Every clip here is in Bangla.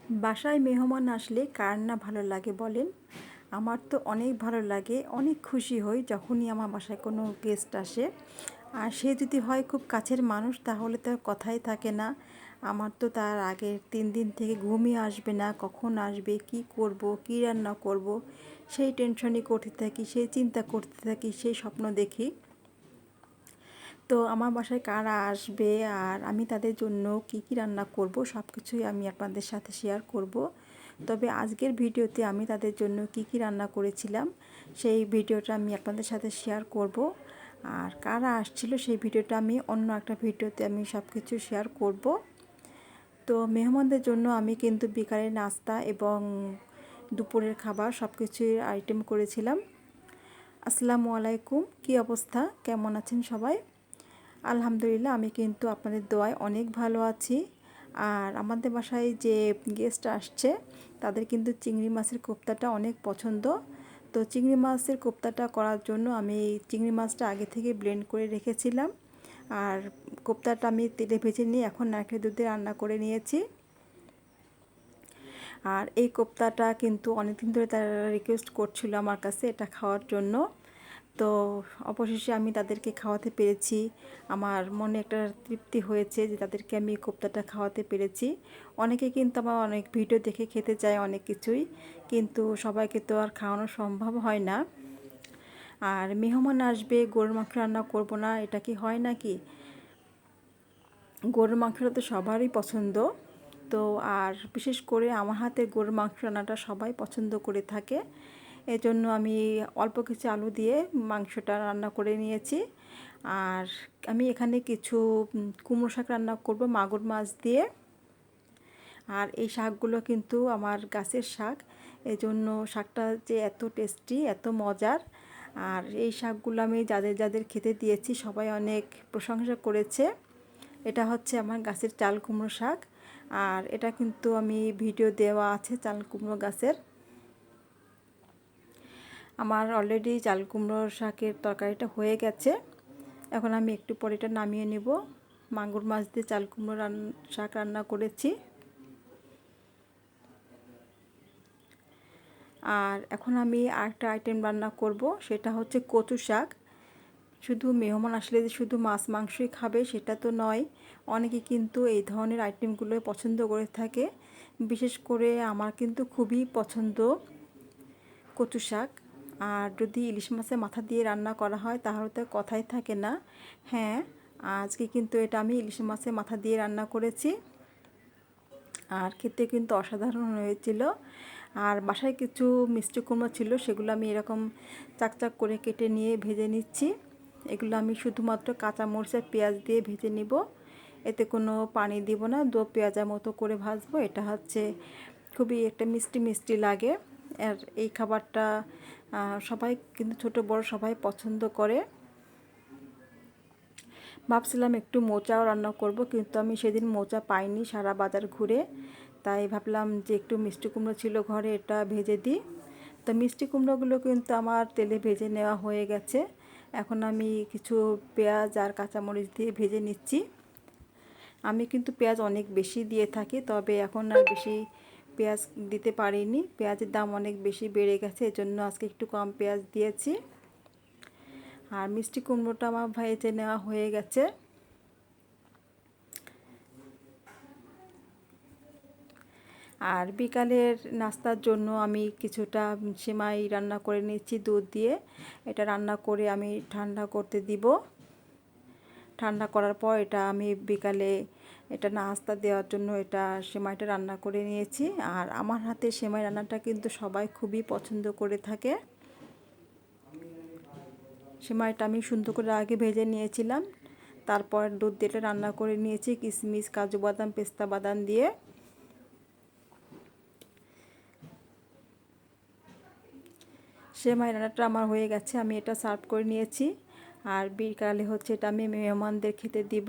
বাসায় মেহমান আসলে কার না ভালো লাগে বলেন? আমার তো অনেক ভালো লাগে, অনেক খুশি হই যখনই আমার বাসায় কোনো গেস্ট আসে। আর সে যদি হয় খুব কাছের মানুষ তাহলে তো আর কথাই থাকে না। আমার তো তার আগের 3 দিন থেকে ঘুমই আসবে না, কখন আসবে, কি করব, কি রান্না করব, সেই টেনশনই করতে থাকি, সেই চিন্তা করতে থাকি, সেই স্বপ্ন দেখি। তো আমার বাসায় কারা আসবে আর আমি তাদের জন্য কি কি রান্না করব সব কিছুই আমি আপনাদের সাথে শেয়ার করব। তবে আজকের ভিডিওতে আমি তাদের জন্য কি কি রান্না করেছিলাম সেই ভিডিওটা আমি আপনাদের সাথে শেয়ার করব। আর কারা আসছিল সেই ভিডিওটা আমি অন্য একটা ভিডিওতে আমি সব কিছু শেয়ার করব। তো মেহমানদের জন্য আমি কিন্তু বিকালের নাস্তা এবং দুপুরের খাবার সব কিছুই আইটেম করেছিলাম। আসসালামু আলাইকুম, কি অবস্থা, কেমন আছেন সবাই? আলহামদুলিল্লাহ, আমি কিন্তু আপনাদের দোয়ায় অনেক ভালো আছি। আর আমাদের বাসায় যে গেস্ট আসছে তাদের কিন্তু চিংড়ি মাছের কোপ্তাটা অনেক পছন্দ। তো চিংড়ি মাছের কোপ্তাটা করার জন্য আমি চিংড়ি মাছটা আগে থেকে ব্লেন্ড করে রেখেছিলাম। আর কোপ্তাটা আমি তেলে ভেজে নিয়ে এখন নারকেল দুধে রান্না করে নিয়েছি। আর এই কোপ্তাটা কিন্তু অনেকদিন ধরে তারা রিকোয়েস্ট করছিল আমার কাছে এটা খাওয়ার জন্য। তো অবশেষে আমি তাদেরকে খাওয়াতে পেরেছি। আমার মনে একটা তৃপ্তি হয়েছে যে তাদেরকে আমি কোপ্তাটা খাওয়াতে পেরেছি। অনেকে কিন্তু আমার অনেক ভিডিও দেখে খেতে চায় অনেক কিছুই, কিন্তু সবাইকে তো আর খাওয়ানো সম্ভব হয় না। আর মেহমান আসবে গরুর মাংস রান্না করব না, এটা কি হয় নাকি? গরুর মাংসটা তো সবারই পছন্দ। তো আর বিশেষ করে আমার হাতের গরুর মাংস রান্নাটা সবাই পছন্দ করে থাকে। এজন্য আমি অল্প কিছু আলু দিয়ে মাংসটা রান্না করে নিয়েছি। আর আমি এখানে কিছু কুমড়ো শাক রান্না করব মাগুর মাছ দিয়ে। আর এই শাকগুলো কিন্তু আমার গাছের শাক, এজন্য শাকটা যে এত টেস্টি, এত মজার। আর এই শাকগুলো আমি যাদের যাদের খেতে দিয়েছি সবাই অনেক প্রশংসা করেছে। এটা হচ্ছে আমার গাছের চাল কুমড়ো শাক। আর এটা কিন্তু আমি ভিডিও দেওয়া আছে চাল কুমড়ো গাছের। আমার অলরেডি চাল কুমড়ো শাকের তরকারিটা হয়ে গেছে। এখন আমি একটু পরে এটা নামিয়ে নেব। মাগুর মাছ দিয়ে চাল কুমড়ো শাক রান্না করেছি। আর এখন আমি আরেকটা আইটেম রান্না করব, সেটা হচ্ছে কচু শাক। শুধু মেহমান আসলে যে শুধু মাছ মাংসই খাবে সেটা তো নয়, অনেকে কিন্তু এই ধরনের আইটেমগুলো পছন্দ করে থাকে। বিশেষ করে আমার কিন্তু খুবই পছন্দ কচু শাক। আর যদি ইলিশ মাছের মাথা দিয়ে রান্না করা হয় তাহলে তো কথাই থাকে না। হ্যাঁ, আজকে কিন্তু এটা আমি ইলিশ মাছের মাথা দিয়ে রান্না করেছি। আর খেতে কিন্তু অসাধারণ হয়েছিল। আর বাসায় কিছু মিষ্টি কুমড়ো ছিল, সেগুলো আমি এরকম চাকচাক করে কেটে নিয়ে ভেজে নিচ্ছি। এগুলো আমি শুধুমাত্র কাঁচা মরিচ আর পেঁয়াজ দিয়ে ভেজে নিব, এতে কোনো পানি দিব না, দো পেঁয়াজের মতো করে ভাজবো। এটা হচ্ছে খুবই একটা মিষ্টি মিষ্টি লাগে। আর এই খাবারটা সবাই কিন্তু ছোট বড় সবাই পছন্দ করে। ভাবছিলাম একটু মোচাও রান্না করব, কিন্তু আমি সেদিন মোচা পাইনি সারা বাজার ঘুরে। তাই ভাবলাম যে একটু মিষ্টি কুমড়ো ছিল ঘরে, এটা ভেজে দিই। তো মিষ্টি কুমড়োগুলো কিন্তু আমার তেলে ভেজে নেওয়া হয়ে গেছে। এখন আমি কিছু পেঁয়াজ আর কাঁচামরিচ দিয়ে ভেজে নিচ্ছি। আমি কিন্তু পেঁয়াজ অনেক বেশি দিয়ে থাকি, তবে এখন আর বেশি পেঁয়াজ দিতে পারিনি, পেঁয়াজের দাম অনেক বেশি বেড়ে গেছে, এজন্য আজকে একটু কম পেঁয়াজ দিয়েছি। আর মিষ্টি কুমড়োটা আমার ভেজে নেওয়া হয়ে গেছে। আর বিকালের নাস্তার জন্য আমি কিছুটা সেমাই রান্না করে নিচ্ছি দুধ দিয়ে। এটা রান্না করে আমি ঠান্ডা করতে দিব। ঠান্ডা করার পর এটা আমি বিকালে এটা নাস্তা দেওয়ার জন্য এটা সেমাইটা রান্না করে নিয়েছি। আর আমার হাতে সেমাই রান্নাটা কিন্তু সবাই খুবই পছন্দ করে থাকে। সেমাইটা আমি সুন্দর করে আগে ভেজে নিয়েছিলাম, তারপর দুধ দিয়ে রান্না করে নিয়েছি কিশমিশ কাজু বাদাম পেস্তা বাদাম দিয়ে। সেমাই রান্নাটা আমার হয়ে গেছে, আমি এটা সার্ভ করে নিয়েছি। আর বিকালে হচ্ছে এটা আমি মেহমানদের খেতে দিব।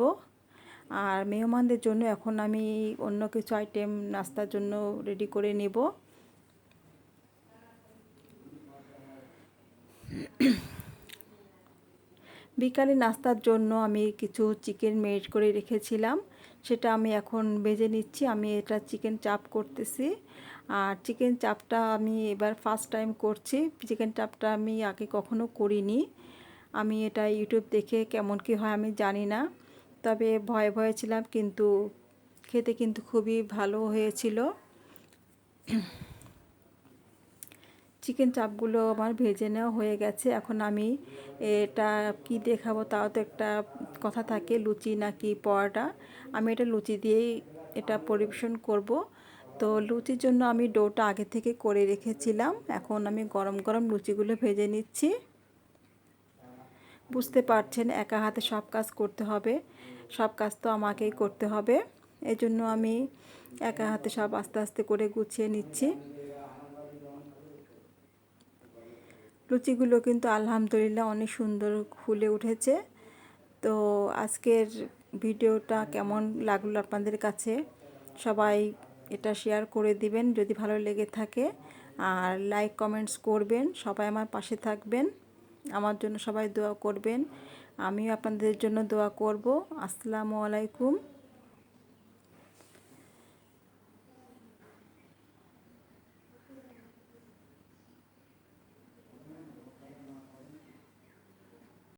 আর মেহমানদের জন্য এখন আমি অন্য কিছু আইটেম নাস্তার জন্য রেডি করে নেব। বিকালে নাস্তার জন্য আমি কিছু চিকেন মেরিনেট করে রেখেছিলাম, সেটা আমি এখন ভেজে নিচ্ছি। আমি এটা চিকেন চাপ করতেছি। আর চিকেন চাপটা আমি এবার ফার্স্ট টাইম করছি। চিকেন চাপটা আমি আগে কখনো করিনি। আমি এটা ইউটিউব দেখে কেমন কী হয় আমি জানি না, তবে ভয়ে ভয়ে ছিলাম, কিন্তু খেতে কিন্তু খুবই ভালো হয়েছিল। চিকেন চাপগুলো আমার ভেজে নেওয়া হয়ে গেছে। এখন আমি এটা কি দেখাবো, তাও তো একটা কথা থাকে, লুচি নাকি পরোটা। আমি এটা লুচি দিয়েই এটা পরিবেশন করব। তো লুচির জন্য আমি ডোটা আগে থেকে করে রেখেছিলাম। এখন আমি গরম গরম লুচিগুলো ভেজে নিচ্ছি। বুঝতে পারছেন, একা হাতে সব কাজ করতে হবে, সব কাজ তো আমাকেই করতে হবে। এজন্য আমি একা হাতে সব আস্তে আস্তে করে গুছিয়ে নিচ্ছি। লুচিগুলো কিন্তু আলহামদুলিল্লাহ অনেক সুন্দর ফুলে উঠেছে। তো আজকের ভিডিওটা কেমন লাগলো আপনাদের কাছে, সবাই এটা শেয়ার করে দিবেন যদি ভালো লেগে থাকে, আর লাইক কমেন্টস করবেন। সবাই আমার পাশে থাকবেন, আমার জন্য সবাই দোয়া করবেন, আমিও আপনাদের জন্য দোয়া করব। আসসালামু আলাইকুম।